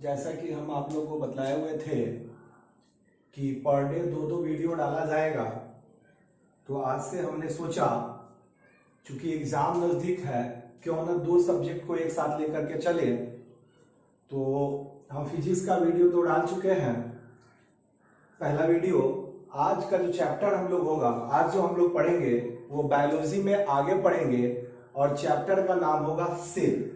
जैसा कि हम आप लोग को बतलाए हुए थे कि पर डे दो दो वीडियो डाला जाएगा, तो आज से हमने सोचा चूंकि एग्जाम नज़दीक है क्यों ना दो सब्जेक्ट को एक साथ लेकर के चले। तो हम फिजिक्स का वीडियो तो डाल चुके हैं पहला वीडियो। आज का जो चैप्टर हम लोग होगा, आज जो हम लोग पढ़ेंगे वो बायोलॉजी में आगे पढ़ेंगे और चैप्टर का नाम होगा सेल।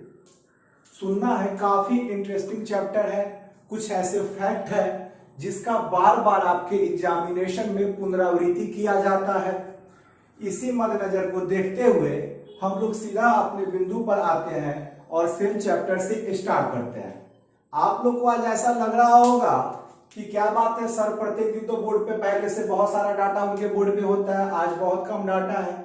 सुनना है, काफी इंटरेस्टिंग चैप्टर है। कुछ ऐसे फैक्ट है जिसका बार बार आपके एग्जामिनेशन में पुनरावृत्ति किया जाता है। इसी मद्देनजर को देखते हुए हम लोग सीधा अपने बिंदु पर आते हैं और सेल चैप्टर से स्टार्ट करते हैं। आप लोग को आज ऐसा लग रहा होगा कि क्या बात है सर, प्रत्येक दिन तो बोर्ड पे पहले से बहुत सारा डाटा उनके बोर्ड पे होता है, आज बहुत कम डाटा है।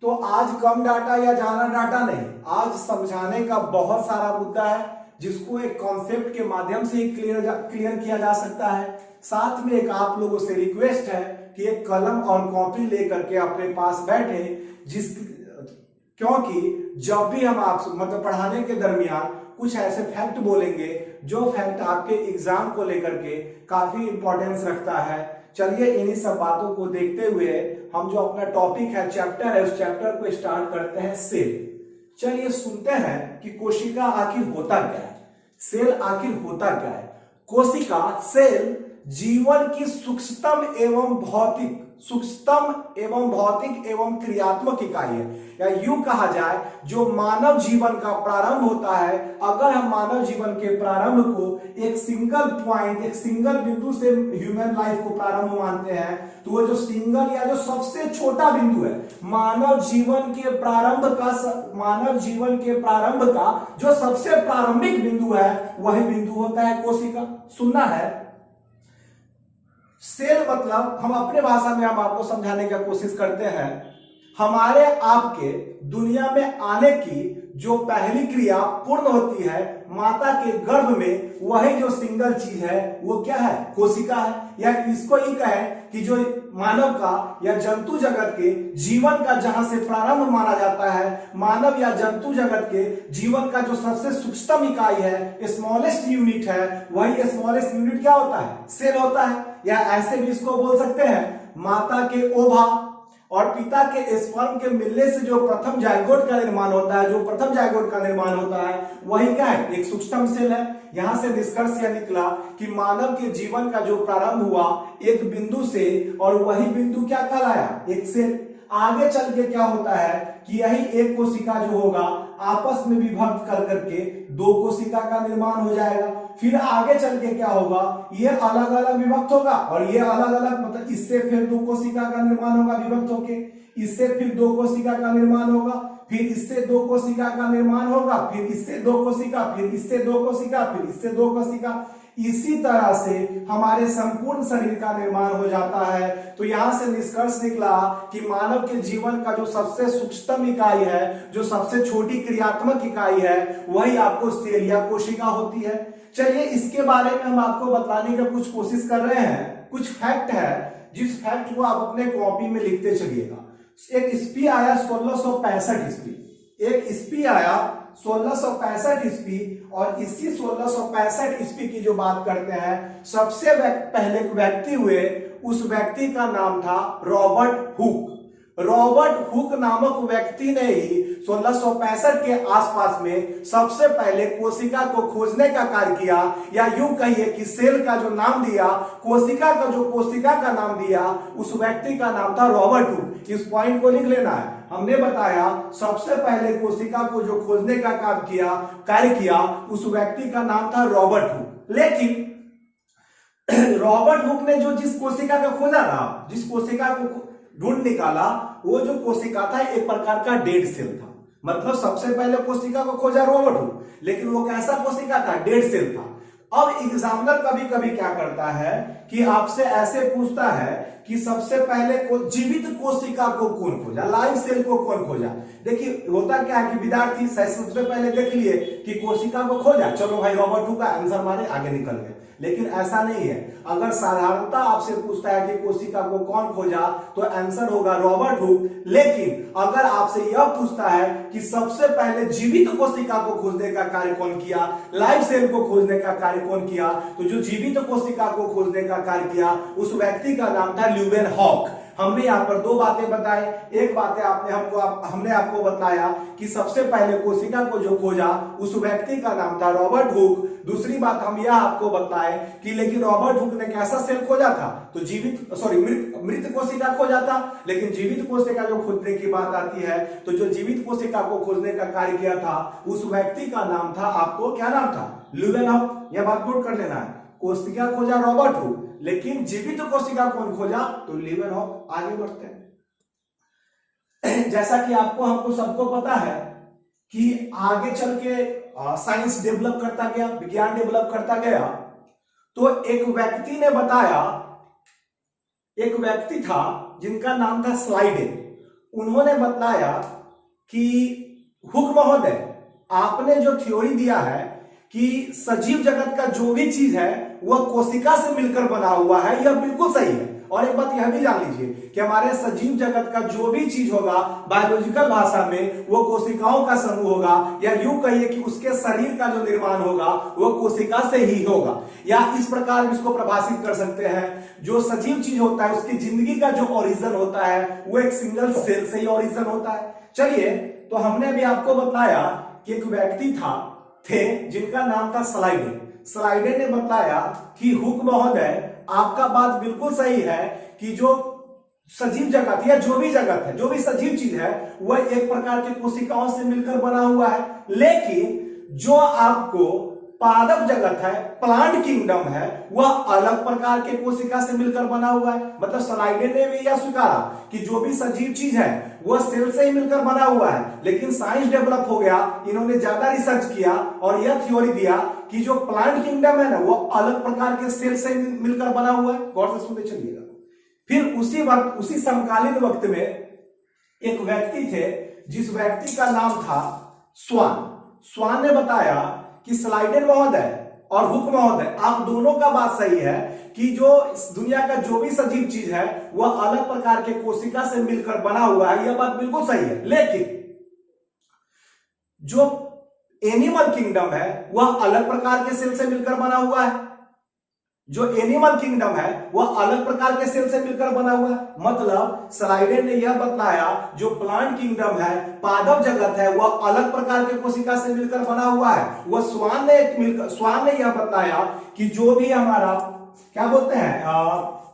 तो आज कम डाटा या ज्यादा डाटा नहीं, आज समझाने का बहुत सारा मुद्दा है जिसको एक कॉन्सेप्ट के माध्यम से ही क्लियर किया जा सकता है। साथ में एक आप लोगों से रिक्वेस्ट है कि एक कलम और कॉपी लेकर के अपने पास बैठे, क्योंकि जब भी हम आप मतलब पढ़ाने के दरमियान कुछ ऐसे फैक्ट बोलेंगे जो फैक्ट आपके एग्जाम को लेकर के काफी इंपॉर्टेंस रखता है। चलिए इन्हीं सब बातों को देखते हुए हम जो अपना टॉपिक है, चैप्टर है, उस चैप्टर को स्टार्ट करते हैं सेल। चलिए सुनते हैं कि कोशिका आखिर होता क्या है, सेल आखिर होता क्या है। कोशिका सेल जीवन की सूक्ष्मतम एवं भौतिक एवं क्रियात्मक इकाई है, या यूं कहा जाए जो मानव जीवन का प्रारंभ होता है। अगर हम मानव जीवन के प्रारंभ को एक सिंगल बिंदु से ह्यूमन लाइफ को प्रारंभ मानते हैं, तो वो जो सिंगल या जो सबसे छोटा बिंदु है मानव जीवन के प्रारंभ का जो सबसे प्रारंभिक बिंदु है, वही बिंदु होता है कोशिका। सुनना है, सेल मतलब हम अपने भाषा में हम आपको समझाने की कोशिश करते हैं, हमारे आपके दुनिया में आने की जो पहली क्रिया पूर्ण होती है माता के गर्भ में, वही जो सिंगल चीज है वो क्या है, कोशिका है। या इसको ही कहे कि जो मानव का या जंतु जगत के जीवन का जहां से प्रारंभ माना जाता है, मानव या जंतु जगत के जीवन का जो सबसे सूक्ष्मतम इकाई है, स्मॉलेस्ट यूनिट है, वही स्मॉलेस्ट यूनिट क्या होता है, सेल होता है। या ऐसे भी इसको बोल सकते हैं, माता के ओवा और पिता के स्पर्म के मिलने से जो प्रथम जायगोट का निर्माण होता है, वही क्या है, एक सूक्ष्मतम सेल है। यहां से निष्कर्ष यह निकला कि मानव के जीवन का जो प्रारंभ हुआ एक बिंदु से, और वही बिंदु क्या कहलाया, एक सेल। आगे चल के क्या होता है कि यही एक कोशिका जो होगा आपस में विभक्त कर करके दो कोशिका का निर्माण हो जाएगा। फिर आगे चल के क्या होगा, ये अलग अलग विभक्त होगा और ये अलग अलग, मतलब इससे फिर दो कोशिका का निर्माण होगा विभक्त होके, इससे फिर दो कोशिका का निर्माण होगा, फिर इससे दो कोशिका का निर्माण होगा, फिर इससे दो कोशिका, फिर इससे दो कोशिका, फिर इससे दो कोशिका। इसी तरह से हमारे संपूर्ण शरीर का निर्माण हो जाता है। तो यहां से निष्कर्ष निकला कि मानव के जीवन का जो सबसे सूक्ष्मतम इकाई है, जो सबसे छोटी क्रियात्मक इकाई है, वही आपको सेल या कोशिका होती है। चलिए इसके बारे में हम आपको बताने की कुछ कोशिश कर रहे हैं। कुछ फैक्ट है जिस फैक्ट को आप अपने कॉपी में लिखते चलिएगा। एक ईस्वी आया 1665 ईस्वी, एक ईस्वी आया 1665 ईस्वी, और इसी 1665 ईस्वी की जो बात करते हैं, सबसे पहले व्यक्ति हुए, उस व्यक्ति का नाम था रॉबर्ट हुक। रॉबर्ट हुक नामक व्यक्ति ने ही 1665 के आसपास में सबसे पहले कोशिका को खोजने का कार्य किया, या यूं कहिए कि सेल का जो नाम दिया, कोशिका का नाम दिया, उस व्यक्ति का नाम था रॉबर्ट हुक। इस पॉइंट को लिख लेना है। हमने बताया सबसे पहले कोशिका को जो खोजने का कार्य किया, उस व्यक्ति का नाम था रॉबर्ट हुक। लेकिन रॉबर्ट हुक ने जो जिस कोशिका का खोजा था, जिस कोशिका को ढूंढ निकाला, वो जो कोशिका था एक प्रकार का डेड सेल था। मतलब सबसे पहले कोशिका को खोजा रॉबर्ट हुक, लेकिन वो कैसा कोशिका था, डेड सेल था। अब एग्जामिनर कभी कभी क्या करता है कि आपसे ऐसे पूछता है कि सबसे पहले जीवित कोशिका को कौन खोजा, लाइव सेल को कौन खोजा। देखिए होता क्या है कि विद्यार्थी सबसे पहले देख लिए कि कोशिका को खोजा, चलो भाई रॉबर्ट हुक का आंसर मारे, आगे निकल गए। लेकिन ऐसा नहीं है। अगर साधारणता आपसे पूछता है कि कोशिका को कौन खोजा, तो आंसर होगा रॉबर्ट हुक। लेकिन अगर आपसे यह पूछता है कि सबसे पहले जीवित कोशिका को खोजने का कार्य कौन किया, लाइव सेल को खोजने का कार्य कार्य कौन किया? तो जो जीवित कोशिका को खोजने का कार्य किया उस व्यक्ति का नाम था ल्यूवेनहॉक। हमने यहाँ पर दो बातें बताई। एक बात हमने आपको बताया कि सबसे पहले कोशिका को जो खोजा उस व्यक्ति का नाम था रॉबर्ट हुक। दूसरी बात हम यह आपको बताए कि लेकिन रॉबर्ट हुक ने कैसा सेल खोजा था? तो मृत कोशिका खोजा था। लेकिन जीवित कोशिका जो खोजने की बात आती है तो जो जीवित कोशिका को खोजने का कार्य किया था उस व्यक्ति का नाम था, आपको क्या नाम था? ल्यूवेनहॉक। यह बात नोट कर लेना है। कोशिका खोजा रॉबर्ट हुक, लेकिन जीवित कोशिका कौन खोजा? तो ल्यूवेनहॉक। आगे बढ़ते हैं। जैसा कि हमको सबको पता है कि आगे चल के साइंस डेवलप करता गया, विज्ञान डेवलप करता गया, तो एक व्यक्ति ने बताया, एक व्यक्ति था जिनका नाम था स्लाइडेन। उन्होंने बताया कि हुक महोदय, आपने जो थ्योरी दिया है कि सजीव जगत का जो भी चीज है वह कोशिका से मिलकर बना हुआ है, यह बिल्कुल सही है। और एक बात यह भी जान लीजिए कि हमारे सजीव जगत का जो भी चीज होगा बायोलॉजिकल भाषा में वो कोशिकाओं का समूह होगा, या यूं कहिए कि उसके शरीर का जो निर्माण होगा वो कोशिका से ही होगा। या इस प्रकार इसको परिभाषित कर सकते हैं, जो सजीव चीज होता है उसकी जिंदगी का जो ओरिजिन होता है वो एक सिंगल सेल से ही ओरिजिन होता है। चलिए, तो हमने अभी आपको बताया कि एक व्यक्ति थे जिनका नाम था स्लाइडेन। स्लाइडेन ने बताया कि हुक महोदय, आपका बात बिल्कुल सही है कि जो सजीव जगत या जो भी जगत है, जो भी सजीव चीज है वह एक प्रकार के कोशिकाओं से मिलकर बना हुआ है। लेकिन जो आपको पादप जगत है, प्लांट किंगडम है, वह अलग प्रकार के कोशिका से मिलकर बना हुआ है। मतलब स्लाइडेन ने भी यह स्वीकारा कि जो भी सजीव चीज है वह सेल से ही मिलकर बना हुआ है। लेकिन साइंस डेवलप हो गया, इन्होंने ज्यादा रिसर्च किया और यह थ्योरी दिया कि जो प्लांट किंगडम है ना वो अलग प्रकार के सेल से मिलकर बना हुआ है। गौर से सुनते चलिएगा। फिर उसी समकालीन वक्त में एक व्यक्ति थे जिस व्यक्ति का नाम था स्वान ने बताया कि स्लाइडेन महोदय और हुक महोदय, आप दोनों का बात सही है कि जो इस दुनिया का जो भी सजीव चीज है वह अलग प्रकार के कोशिका से मिलकर बना हुआ है। यह बात बिल्कुल सही है। लेकिन जो एनिमल किंगडम है वह अलग प्रकार के सेल से मिलकर बना हुआ है। जो एनिमल किंगडम है वह अलग प्रकार के सेल से मिलकर बना हुआ है। मतलब स्लाइडेन ने यह बताया जो प्लांट किंगडम है, पादप जगत है, वह अलग प्रकार के कोशिका से मिलकर बना हुआ है। वह स्वान ने यह बताया कि जो भी हमारा क्या बोलते हैं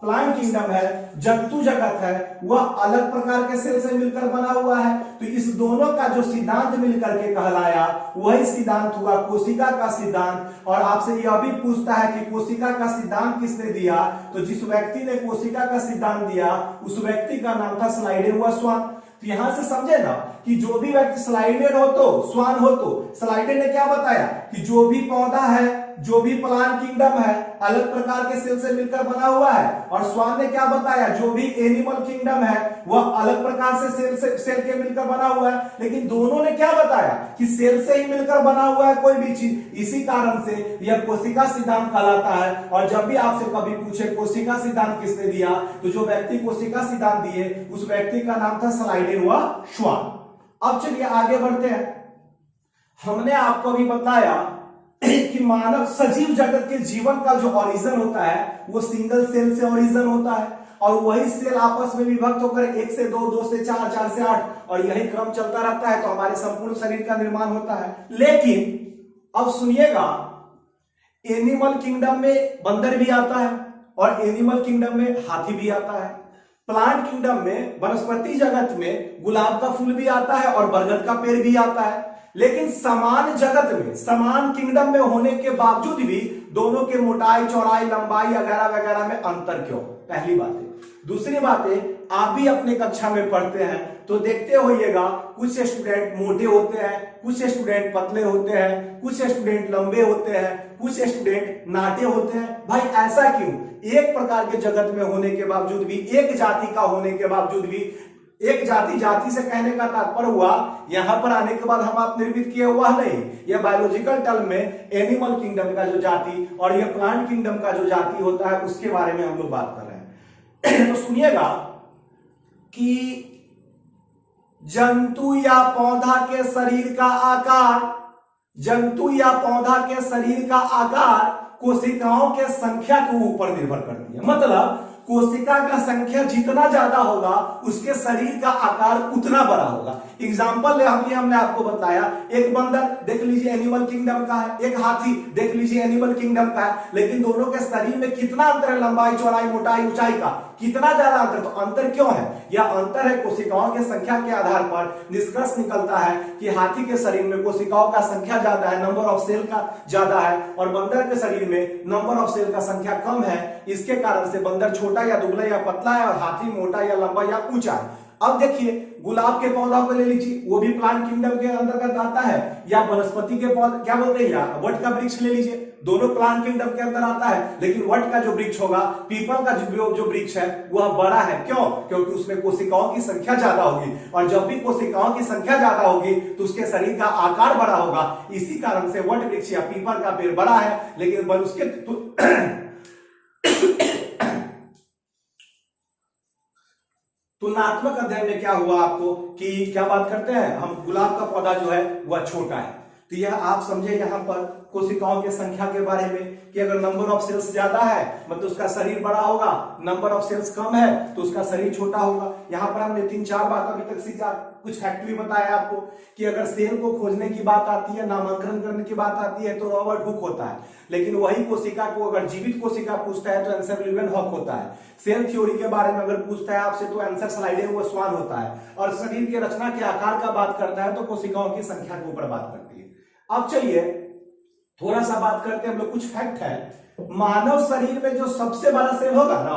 प्लांट किंगडम है, जंतु जगत है, वह अलग प्रकार के सेल से मिलकर बना हुआ है। तो इस दोनों का जो सिद्धांत मिलकर के कहलाया वही सिद्धांत हुआ कोशिका का सिद्धांत। और आपसे यह भी पूछता है कि कोशिका का सिद्धांत किसने दिया? तो जिस व्यक्ति ने कोशिका का सिद्धांत दिया उस व्यक्ति का नाम था स्लाइडेन व स्वान। तो यहां से समझे ना कि जो भी व्यक्ति स्लाइडेन हो तो स्वान हो, तो स्लाइडेन ने क्या बताया कि जो भी पौधा है, जो भी प्लांट किंगडम है, अलग प्रकार के सेल से मिलकर बना हुआ है। और स्वान ने क्या बताया, जो भी एनिमल किंगडम है वह अलग प्रकार से सेल के मिलकर बना हुआ है। लेकिन दोनों ने क्या बताया कि सेल से ही मिलकर बना हुआ है कोई भी चीज। इसी कारण से यह कोशिका सिद्धांत कहलाता है। और जब भी आपसे कभी पूछे कोशिका सिद्धांत किसने दिया, तो जो व्यक्ति कोशिका सिद्धांत दिए उस व्यक्ति का नाम था स्लाइडेन व स्वान। अब चलिए आगे बढ़ते हैं। हमने आपको अभी बताया कि मानव सजीव जगत के जीवन का जो ओरिजिन होता है वो सिंगल सेल से ओरिजिन होता है। और वही सेल आपस में विभक्त होकर 1 से 2, 2 से 4, 4 से 8 और यही क्रम चलता रहता है, तो हमारे संपूर्ण शरीर का निर्माण होता है। लेकिन अब सुनिएगा, एनिमल किंगडम में बंदर भी आता है और एनिमल किंगडम में हाथी भी आता है। प्लांट किंगडम में, वनस्पति जगत में गुलाब का फूल भी आता है और बरगद का पेड़ भी आता है। लेकिन समान जगत में, समान किंगडम में होने के बावजूद भी दोनों के मोटाई, चौड़ाई, लंबाई वगैरह वगैरह में अंतर क्यों? पहली बात है। दूसरी बात है, आप भी अपने कक्षा में पढ़ते हैं तो देखते होइएगा, कुछ स्टूडेंट मोटे होते हैं, कुछ स्टूडेंट पतले होते हैं, कुछ स्टूडेंट लंबे होते हैं, कुछ स्टूडेंट नाटे होते हैं। भाई ऐसा क्यों? एक प्रकार के जगत में होने के बावजूद भी, एक जाति का होने के बावजूद भी, एक जाति से कहने का तात्पर्य हुआ यहां पर आने के बाद हम आप निर्मित किए हुआ नहीं, यह बायोलॉजिकल टर्म में एनिमल किंगडम का जो जाति और यह प्लांट किंगडम का जो जाति होता है उसके बारे में हम लोग बात कर रहे हैं। तो सुनिएगा कि जंतु या पौधा के शरीर का आकार, जंतु या पौधा के शरीर का आकार कोशिकाओं के संख्या के ऊपर निर्भर करती है। मतलब कोशिका का संख्या जितना ज्यादा होगा उसके शरीर का आकार उतना बड़ा होगा। एग्जाम्पल हमने आपको बताया, एक बंदर देख लीजिए एनिमल किंगडम का है, एक हाथी देख लीजिए एनिमल किंगडम का है, लेकिन दोनों के शरीर में कितना अंतर है, लंबाई चौड़ाई मोटाई ऊंचाई का कितना ज्यादा अंतर। तो अंतर क्यों है? यह अंतर है कोशिकाओं की संख्या के आधार पर निष्कर्ष निकलता है कि हाथी के शरीर में कोशिकाओं का संख्या ज्यादा है, नंबर ऑफ सेल का ज्यादा है, और बंदर के शरीर में नंबर ऑफ सेल का संख्या कम है। इसके कारण से बंदर छोटा या दुबला या पतला है और हाथी मोटा या लंबा या ऊंचा है। अब देखिए गुलाब के पौधा को ले लीजिए, वो भी प्लांट किंगडम के अंतर्गत आता है, या वनस्पति के पौधे क्या बोलते हैं, या वट का वृक्ष ले लीजिए, दोनों प्लांट किंगडम के अंदर आता है। लेकिन वट का जो वृक्ष होगा, पीपल का जो वृक्ष है वह बड़ा है। क्यों? क्योंकि उसमें कोशिकाओं की संख्या ज्यादा होगी, और जब भी कोशिकाओं की संख्या ज्यादा होगी तो उसके शरीर का आकार बड़ा होगा। इसी कारण से वट वृक्ष या पीपल का पेड़ बड़ा है, लेकिन उसके तुलनात्मक अध्ययन में क्या हुआ आपको कि क्या बात करते हैं हम, गुलाब का पौधा जो है वह छोटा है। तो यह आप समझे यहां पर कोशिकाओं की संख्या के बारे में कि अगर नंबर ऑफ सेल्स ज्यादा है मतलब उसका शरीर बड़ा होगा, नंबर ऑफ सेल्स कम है तो उसका शरीर छोटा होगा। यहां पर हमने 3-4 बात अभी तक सीखा, कुछ फैक्ट भी बताया आपको कि अगर सेल को खोजने की बात आती है, नामांकन करने की बात आती है तो रॉबर्ट हुक होता है, लेकिन वही कोशिका को अगर जीवित कोशिका पूछता है तो आंसर ल्यूवेनहॉक होता है। सेल थ्योरी के बारे में अगर पूछता है आपसे तो आंसर स्लाइडेन-स्वान होता है, और शरीर के रचना के आकार का बात करता है तो कोशिकाओं की संख्या के ऊपर बात करती है। अब चलिए थोड़ा सा बात करते हैं हम लोग, कुछ फैक्ट है। मानव शरीर में जो सबसे बड़ा सेल होगा ना,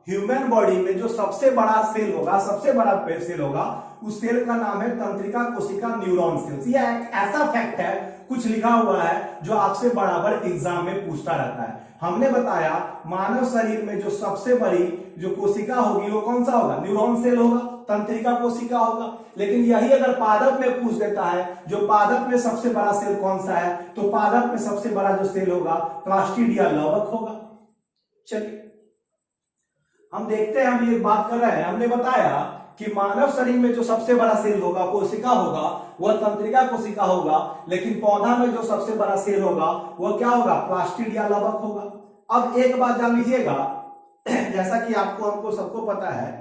ह्यूमन बॉडी में जो सबसे बड़ा सेल होगा, सबसे बड़ा सेल होगा, उस सेल का नाम है तंत्रिका कोशिका न्यूरॉन सेल्स। यह एक ऐसा फैक्ट है, कुछ लिखा हुआ है जो आपसे बराबर एग्जाम में पूछता रहता है। हमने बताया मानव शरीर में जो सबसे बड़ी जो कोशिका होगी वो कौन सा होगा, न्यूरॉन सेल होगा, तंत्रिका कोशिका होगा। लेकिन यही अगर पादप में पूछ देता है जो पादप में सबसे बड़ा सेल कौन सा है, तो पादप में सबसे बड़ा जो सेल होगा प्लास्टिडिया लवक होगा। चलिए हम देखते हैं, हम ये बात कर रहे हैं, हमने बताया कि मानव शरीर में जो सबसे बड़ा सेल होगा, कोशिका होगा, वह तंत्रिका कोशिका होगा, लेकिन पौधा में जो सबसे बड़ा सेल होगा वह क्या होगा, प्लास्टिडिया लवक होगा। अब एक बात जान लीजिएगा, जैसा कि आपको हमको सबको पता है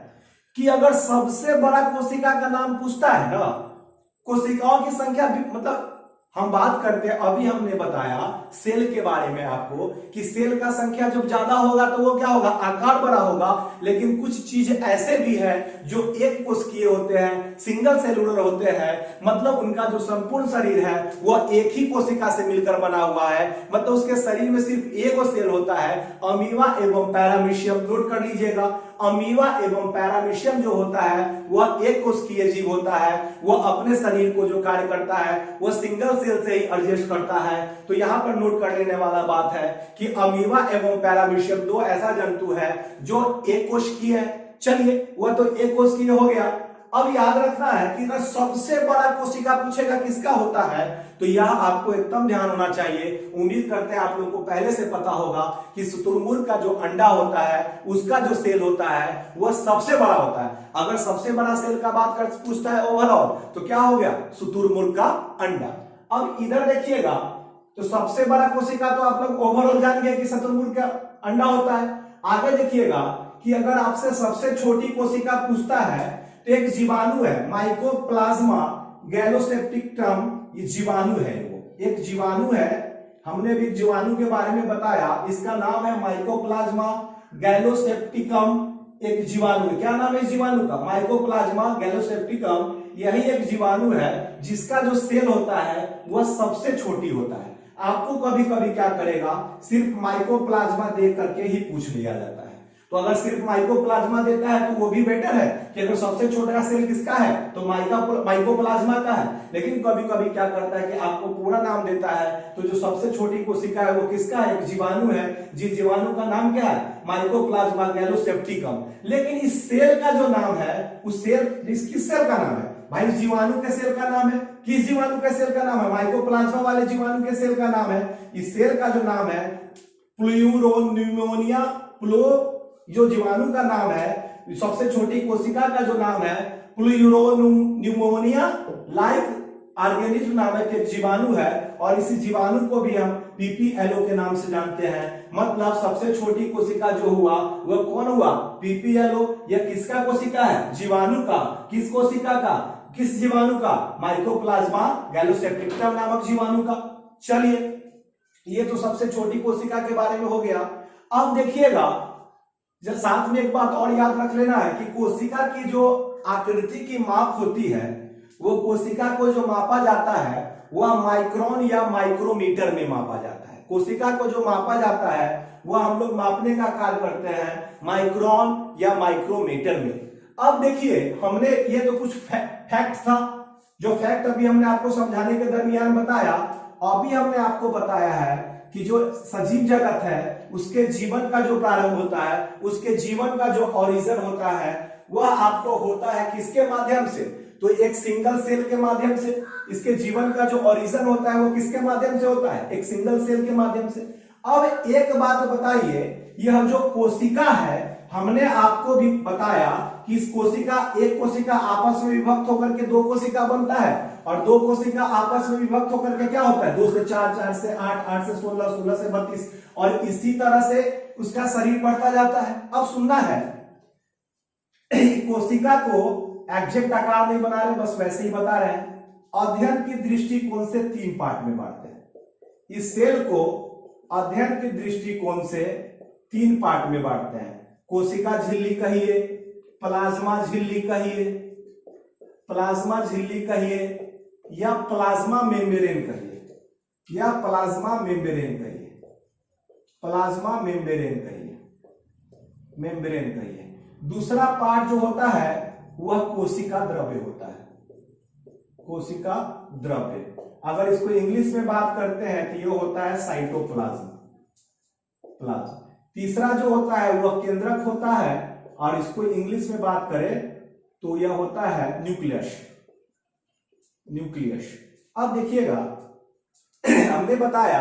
कि अगर सबसे बड़ा कोशिका का नाम पूछता है ना, कोशिकाओं की संख्या मतलब हम बात करते हैं, अभी हमने बताया सेल के बारे में आपको कि सेल का संख्या जब ज्यादा होगा तो वो क्या होगा, आकार बड़ा होगा। लेकिन कुछ चीज ऐसे भी है जो एक कोशिकीय होते हैं, सिंगल सेलुलर होते हैं, मतलब उनका जो संपूर्ण शरीर है वह एक ही कोशिका से मिलकर बना हुआ है, मतलब उसके शरीर में सिर्फ एक सेल होता है, अमीबा एवं पैरामीशियम। नोट कर लीजिएगा, अमीबा एवं पैरामीशियम जो होता है वह एक कोशिकीय जीव होता है, वह अपने शरीर को जो कार्य करता है वह सिंगल सेल से ही एडजस्ट करता है। तो यहां पर नोट कर लेने वाला बात है कि अमीबा एवं पैरामीशियम दो ऐसा जंतु है जो एक कोशिकीय है। चलिए वह तो एक कोशिकीय हो गया। अब याद रखना है कि अगर सबसे बड़ा कोशिका पूछेगा किसका होता है तो यह आपको एकदम ध्यान होना चाहिए। उम्मीद करते हैं आप लोगों को पहले से पता होगा कि शुतुरमुर्ग का जो अंडा होता है उसका जो सेल होता है वह सबसे बड़ा होता है। अगर सबसे बड़ा सेल का बात कर पूछता है ओवरऑल तो क्या हो गया, शुतुरमुर्ग का अंडा। अब इधर देखिएगा तो सबसे बड़ा कोशिका तो आप लोग ओवरऑल जान गए कि शुतुरमुर्ग का अंडा होता है। आगे देखिएगा कि अगर आपसे सबसे छोटी कोशिका पूछता है तो एक जीवाणु है, माइकोप्लाज्मा गैलोसेप्टिकम, ये जीवाणु है, वो एक जीवाणु है। हमने भी जीवाणु के बारे में बताया, इसका नाम है माइकोप्लाज्मा गैलोसेप्टिकम। एक जीवाणु है, क्या नाम है जीवाणु का, माइकोप्लाज्मा गैलोसेप्टिकम। यही एक जीवाणु है जिसका जो सेल होता है वह सबसे छोटी होता है। आपको कभी कभी क्या करेगा, सिर्फ माइकोप्लाज्मा देख करके ही पूछ लिया जाता है। तो अगर सिर्फ माइकोप्लाज्मा देता है तो वो भी बेटर है कि अगर सबसे छोटा सेल किसका है तो माइकोप्लाज्मा का है। लेकिन कभी कभी क्या करता है कि आपको पूरा नाम देता है, तो जो सबसे छोटी कोशिका है वो किसका है, एक जीवाणु है, जिस जीवाणु का नाम क्या है, माइकोप्लाज्मा गैलोसेप्टिकम। लेकिन इस सेल का जो नाम है, उस सेल किस सेल का नाम है भाई, जीवाणु के सेल का नाम है। किस जीवाणु के सेल का नाम है, माइकोप्लाज्मा वाले जीवाणु के सेल का नाम है। इस सेल का जो नाम है प्लूरोन्यूमोनिया, जो जीवाणु का नाम है, सबसे छोटी कोशिका का जो नाम है प्लूरोन्यूमोनिया लाइक ऑर्गेनिज्म नामक एक जीवाणु है और इसी जीवाणु को भी हम पीपीएलओ के नाम से जानते हैं। मतलब सबसे छोटी कोशिका जो हुआ वह कौन हुआ? पीपीएलओ। यह किसका कोशिका है? जीवाणु का। किस कोशिका का? किस जीवाणु का? माइकोप्लाज्मा गैलोसेप्टिक्टम नामक जीवाणु का। चलिए, ये तो सबसे छोटी कोशिका के बारे में हो गया। अब देखिएगा, जब साथ में एक बात और याद रख लेना है कि कोशिका की जो आकृति की माप होती है, वो कोशिका को जो मापा जाता है वह माइक्रोन या माइक्रोमीटर में मापा जाता है। कोशिका को जो मापा जाता है वह हम लोग मापने का कार्य करते हैं माइक्रोन या माइक्रोमीटर में। अब देखिए, हमने ये तो कुछ फैक्ट था, जो फैक्ट अभी हमने आपको समझाने के दरमियान बताया। अभी हमने आपको बताया है कि जो सजीव जगत है उसके जीवन का जो प्रारंभ होता है, उसके जीवन का जो ओरिजिन होता है वह आपको होता है किसके माध्यम से? तो एक सिंगल सेल के माध्यम से। इसके जीवन का जो ओरिजिन होता है वो किसके माध्यम से होता है? एक सिंगल सेल के माध्यम से। अब एक बात बताइए, यह जो कोशिका है, हमने आपको भी बताया कि इस कोशिका, एक कोशिका आपस में विभक्त होकर के दो कोशिका बनता है और दो कोशिका आपस में विभक्त होकर के क्या होता है? 2 से 4, 4 से 8, 8 से 16, 16 से 32 और इसी तरह से उसका शरीर बढ़ता जाता है। अब सुनना है, कोशिका को एग्जैक्ट आकार नहीं बना रहे, बस वैसे ही बता रहे हैं। अध्ययन की दृष्टिकोण से 3 पार्ट में बांटते हैं। इस सेल को अध्ययन के दृष्टिकोण से 3 पार्ट में बांटते हैं। कोशिका झिल्ली कहिए, प्लाज्मा झिल्ली कहिए, प्लाज्मा झिल्ली कहिए या प्लाज्मा मेम्ब्रेन कहिए, या प्लाज्मा मेम्ब्रेन कहिए, प्लाज्मा मेम्ब्रेन कहिए, मेम्ब्रेन कहिए। दूसरा पार्ट जो होता है वह कोशिका द्रव्य होता है, कोशिका द्रव्य। अगर इसको इंग्लिश में बात करते हैं तो ये होता है साइटोप्लाज्म, प्लाज्म। तीसरा जो होता है वह केंद्रक होता है और इसको इंग्लिश में बात करें तो यह होता है न्यूक्लियस, न्यूक्लियस। अब देखिएगा, हमने बताया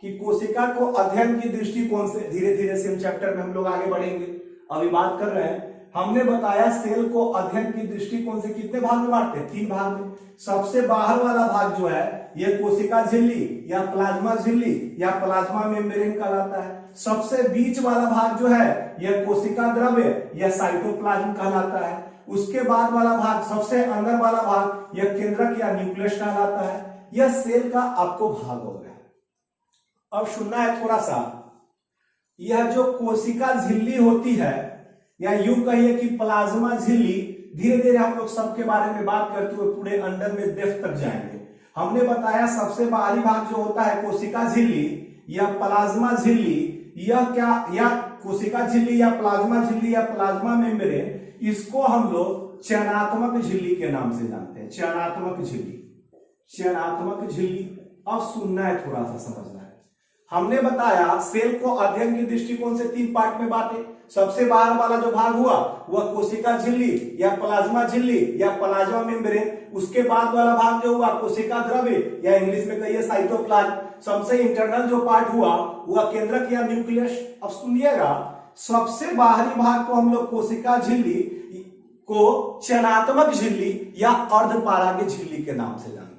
कि कोशिका को अध्ययन की दृष्टिकोण से, धीरे धीरे सेल चैप्टर में हम लोग आगे बढ़ेंगे, अभी बात कर रहे हैं। हमने बताया सेल को अध्ययन की दृष्टिकोण से कितने भाग में बांटते हैं? 3 भाग में। सबसे बाहर वाला भाग जो है यह कोशिका झिल्ली या प्लाज्मा झिल्ली या प्लाज्मा मेम्ब्रेन कहलाता है। सबसे बीच वाला भाग जो है यह कोशिका द्रव्य या साइटोप्लाज्म कहलाता है। उसके बाद वाला भाग, सबसे अंदर वाला भाग, यह केंद्रक या न्यूक्लियस कहलाता है। यह सेल का आपको भाग हो गया। अब सुनना है थोड़ा सा, यह जो कोशिका झिल्ली होती है या यूं कहिए कि प्लाज्मा झिल्ली, धीरे धीरे हम लोग सबके बारे में बात करते हुए पूरे अंडर में डेप्थ तक जाएंगे। हमने बताया सबसे बाहरी भाग जो होता है कोशिका झिल्ली या प्लाज्मा झिल्ली, यह क्या, या कोशिका झिल्ली या प्लाज्मा झिल्ली या प्लाज्मा मेम्ब्रेन, इसको हम लोग चयनात्मक झिल्ली के नाम से जानते हैं। चयनात्मक झिल्ली, चयनात्मक झिल्ली। अब सुनना है, थोड़ा सा समझना है। हमने बताया सेल को अध्ययन की दृष्टिकोण से 3 पार्ट में बांटे। सबसे बाहर वाला जो भाग हुआ वह कोशिका झिल्ली या प्लाज्मा झिल्ली या प्लाज्मा मेम्ब्रेन। उसके बाद वाला भाग जो हुआ कोशिका द्रव्य या इंग्लिश में कहिए साइटोप्लाज्म। सबसे इंटरनल जो पार्ट हुआ वह केंद्रक या न्यूक्लियस। अब सुनिएगा, सबसे बाहरी भाग को हम लोग कोशिका झिल्ली को चयनात्मक झिल्ली या अर्धपारागीय झिल्ली के नाम से जानते हैं।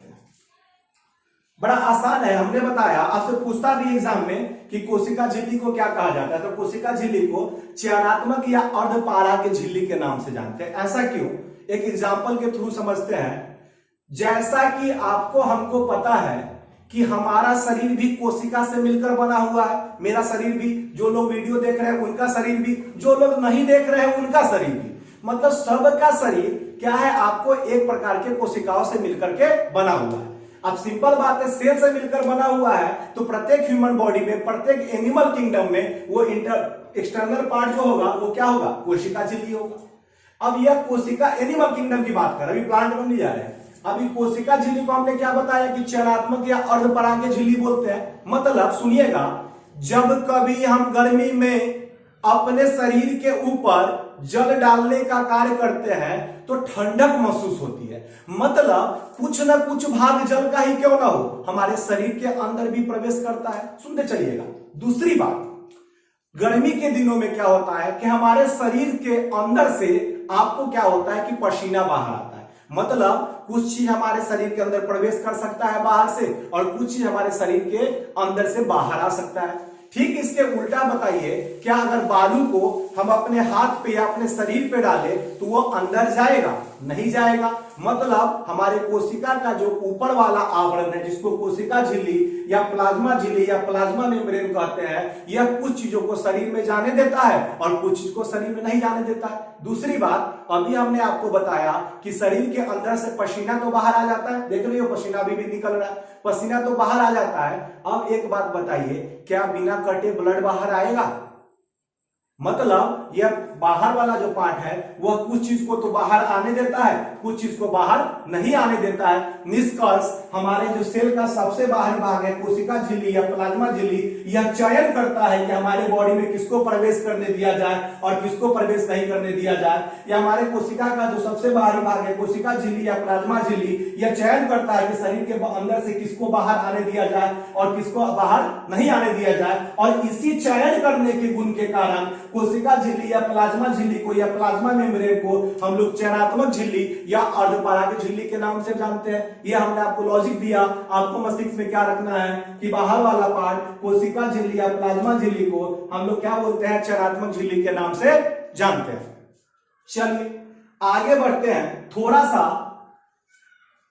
बड़ा आसान है, हमने बताया, आपसे पूछता भी एग्जाम में कि कोशिका झिल्ली को क्या कहा जाता है, तो कोशिका झिल्ली को चयनात्मक या अर्धपारागीय झिल्ली के नाम से जानते हैं। ऐसा क्यों? एक एग्जाम्पल के थ्रू समझते हैं। जैसा कि आपको हमको पता है कि हमारा शरीर भी कोशिका से मिलकर बना हुआ है, मेरा शरीर भी, जो लोग वीडियो देख रहे हैं उनका शरीर भी, जो लोग नहीं देख रहे हैं उनका शरीर भी, मतलब सबका शरीर क्या है, आपको एक प्रकार के कोशिकाओं से मिलकर के बना हुआ है। अब सिंपल बात है, सेल से मिलकर बना हुआ है तो प्रत्येक ह्यूमन बॉडी में, प्रत्येक एनिमल किंगडम में वो एक्सटर्नल पार्ट जो होगा वो क्या होगा, कोशिका झिल्ली होगा। अब यह कोशिका, एनिमल किंगडम की बात कर, अभी प्लांट में नहीं जा रहे हैं। अभी कोशिका झिल्ली को हमने क्या बताया कि चयनात्मक या अर्धपरागीय झिल्ली बोलते हैं। मतलब सुनिएगा, जब कभी हम गर्मी में अपने शरीर के ऊपर जल डालने का कार्य करते हैं तो ठंडक महसूस होती है। मतलब कुछ ना कुछ भाग जल का ही क्यों ना हो, हमारे शरीर के अंदर भी प्रवेश करता है। सुनते चलिएगा। दूसरी बात, गर्मी के दिनों में क्या होता है कि हमारे शरीर के अंदर से आपको क्या होता है कि पसीना बाहर आता है। मतलब कुछ चीज हमारे शरीर के अंदर प्रवेश कर सकता है बाहर से, और कुछ चीज हमारे शरीर के अंदर से बाहर आ सकता है। ठीक इसके उल्टा बताइए, क्या अगर बालू को हम अपने हाथ पे या अपने शरीर पे डालें तो वो अंदर जाएगा? नहीं जाएगा। मतलब हमारे कोशिका का जो ऊपर वाला आवरण है, जिसको कोशिका झिल्ली या प्लाज्मा झिल्ली या प्लाज्मा मेम्ब्रेन कहते हैं, यह कुछ चीजों को शरीर में जाने देता है और कुछ चीज को शरीर में नहीं जाने देता है। दूसरी बात, अभी हमने आपको बताया कि शरीर के अंदर से पसीना तो बाहर आ जाता है, देख रहे हो पसीना अभी भी निकल रहा है, पसीना तो बाहर आ जाता है। अब एक बात बताइए, क्या बिना कटे ब्लड बाहर आएगा? मतलब यह बाहर वाला जो पार्ट है वह कुछ चीज को तो बाहर आने देता है, कुछ चीज को बाहर नहीं आने देता है। निष्कर्ष, हमारे जो सेल का सबसे बाहर भाग है कोशिका झिल्ली या प्लाज्मा झिल्ली, यह चयन करता है कि हमारे बॉडी में किसको प्रवेश करने दिया जाए और किसको प्रवेश नहीं करने दिया जाए। या हमारे कोशिका का जो सबसे बाहरी भाग है कोशिका झिल्ली या प्लाज्मा झिल्ली, यह चयन करता है कि शरीर के अंदर से किसको बाहर आने दिया जाए और किसको बाहर नहीं आने दिया जाए। और इसी चयन करने के गुण के कारण कोशिका झिल्ली या प्लाज्मा झिल्ली को या प्लाज्मा मेम्ब्रेन को हम लोग चयनात्मक झिल्ली या अर्धपराग झिल्ली के नाम से जानते हैं। यह हमने आपको लॉजिक दिया, आपको मस्तिष्क में क्या रखना है कि बाहर वाला पार्ट कोशिका झिल्ली या प्लाज्मा झिल्ली को हम लोग क्या बोलते हैं? चयनात्मक झिल्ली के नाम से जानते हैं। चलिए आगे बढ़ते हैं थोड़ा सा।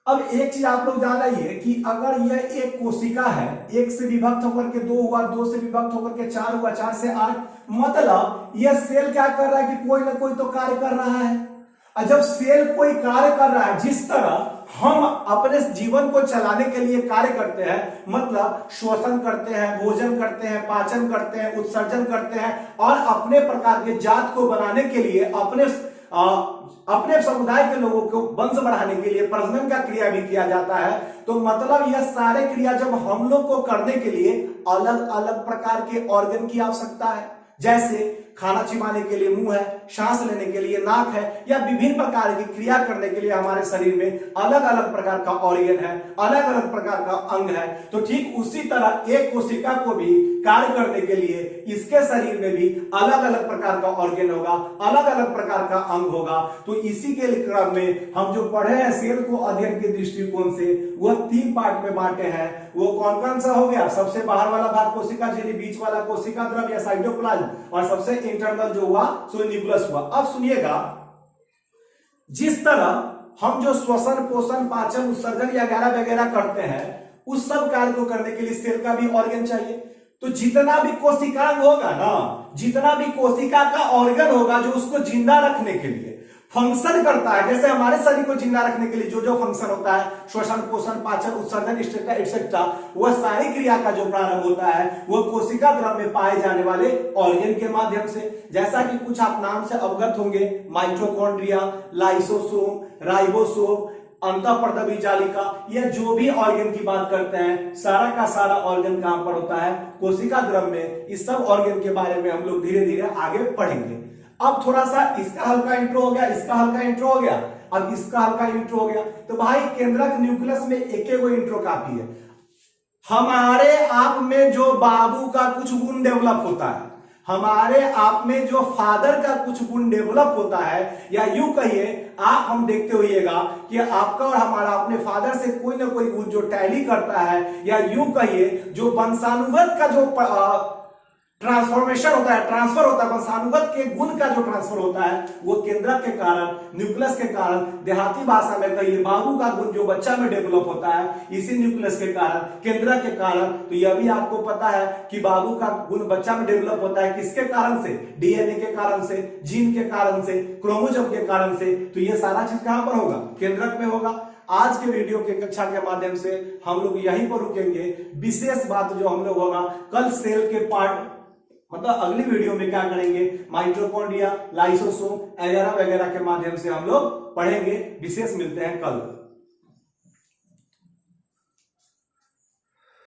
अब एक चीज आप लोग जान रही कि अगर यह एक कोशिका है, एक से विभक्त होकर के दो हुआ, दो से विभक्त होकर के चार हुआ, चार से आठ, मतलब यह सेल क्या कर रहा है कि कोई ना कोई तो कार्य कर रहा है। और जब सेल कोई कार्य कर रहा है, जिस तरह हम अपने जीवन को चलाने के लिए कार्य करते हैं, मतलब श्वसन करते हैं, भोजन करते हैं, पाचन करते हैं, उत्सर्जन करते हैं, और अपने प्रकार के जात को बनाने के लिए अपने समुदाय के लोगों को वंश बढ़ाने के लिए प्रजनन का क्रिया भी किया जाता है। तो मतलब यह सारे क्रिया जब हम लोग को करने के लिए अलग अलग प्रकार के ऑर्गन की आवश्यकता है, जैसे खाना चिबाने के लिए मुंह है, सांस लेने के लिए नाक है, या विभिन्न प्रकार की क्रिया करने के लिए हमारे शरीर में अलग अलग प्रकार का ऑर्गन है, अलग अलग प्रकार का अंग है। तो ठीक उसी तरह एक कोशिका को भी कार्य करने के लिए इसके शरीर में भी अलग अलग प्रकार का ऑर्गन होगा, अलग अलग प्रकार का अंग होगा। तो इसी के क्रम में हम जो पढ़े हैं सेल को अध्ययन के दृष्टिकोण से, वह तीन पार्ट में बांटे हैं। वो कौन कौन सा हो गया? सबसे बाहर वाला भाग कोशिका झिल्ली, बीच वाला कोशिका द्रव या साइटोप्लाज्म, और सबसे इंटरनल जो हुआ सो न्यूक्लियस हुआ। अब सुनिएगा, जिस तरह हम जो श्वसन, पोषण, पाचन, उत्सर्जन या वगैरह वगैरह करते हैं, उस सब कार्य को करने के लिए सेल का भी ऑर्गन चाहिए। तो जितना भी कोशिकांग होगा ना, जितना भी कोशिका का ऑर्गन होगा जो उसको जिंदा रखने के लिए फंक्शन करता है, जैसे हमारे शरीर को जिंदा रखने के लिए जो जो फंक्शन होता है, श्वसन, पोषण, पाचन, उत्सर्जन एक्सेट्रा, वह सारी क्रिया का जो प्रारंभ होता है वह कोशिका द्रव में पाए जाने वाले ऑर्गन के माध्यम से। जैसा कि कुछ आप नाम से अवगत होंगे, माइटोकॉन्ड्रिया, लाइसोसोम, राइबोसोम, अंतःपर्दवी जालिका, यह जो भी ऑर्गन की बात करते हैं, सारा का सारा ऑर्गन कहां पर होता है? कोशिका द्रव में। इस सब ऑर्गन के बारे में हम लोग धीरे धीरे आगे पढ़ेंगे। अब थोड़ा सा इसका हल्का इंट्रो हो गया, इसका हल्का इंट्रो हो गया, अब इसका हल्का इंट्रो हो गया। तो भाई केंद्रक न्यूक्लियस में एक वो इंट्रो काफी है। हमारे आप में जो बाबू का कुछ गुण डेवलप होता है, हमारे आप में जो फादर का कुछ गुण डेवलप होता है, या यूं कहिए आप हम देखते होइएगा कि आपका और हमारा अपने फादर से कोई ना कोई गुण जो टैली करता है, या यूं कहिए जो वंशानुगत का जो ट्रांसफॉर्मेशन होता है, ट्रांसफर होता है, वंशानुगत के गुण का जो ट्रांसफर होता है, वो केंद्रक के कारण, न्यूक्लियस के कारण, देहाती भाषा में कहिए बाबू का गुण जो बच्चा में डेवलप होता है, इसी न्यूक्लियस के कारण, केंद्रक के कारण। तो यह भी आपको पता है कि बाबू का गुण बच्चा में डेवलप होता है किसके कारण से? डीएनए के कारण से, जीन के कारण से, क्रोमोसोम के कारण से। तो यह सारा चीज कहां पर होगा? केंद्रक में होगा। आज के वीडियो के कक्षा के माध्यम से हम लोग यहीं पर रुकेंगे। विशेष बात जो हम लोग होगा, कल सेल के पार्ट, मतलब अगली वीडियो में क्या करेंगे, माइटोकॉन्ड्रिया, लाइसोसोम वगैरह वगैरह के माध्यम से हम लोग पढ़ेंगे। विशेष मिलते हैं कल।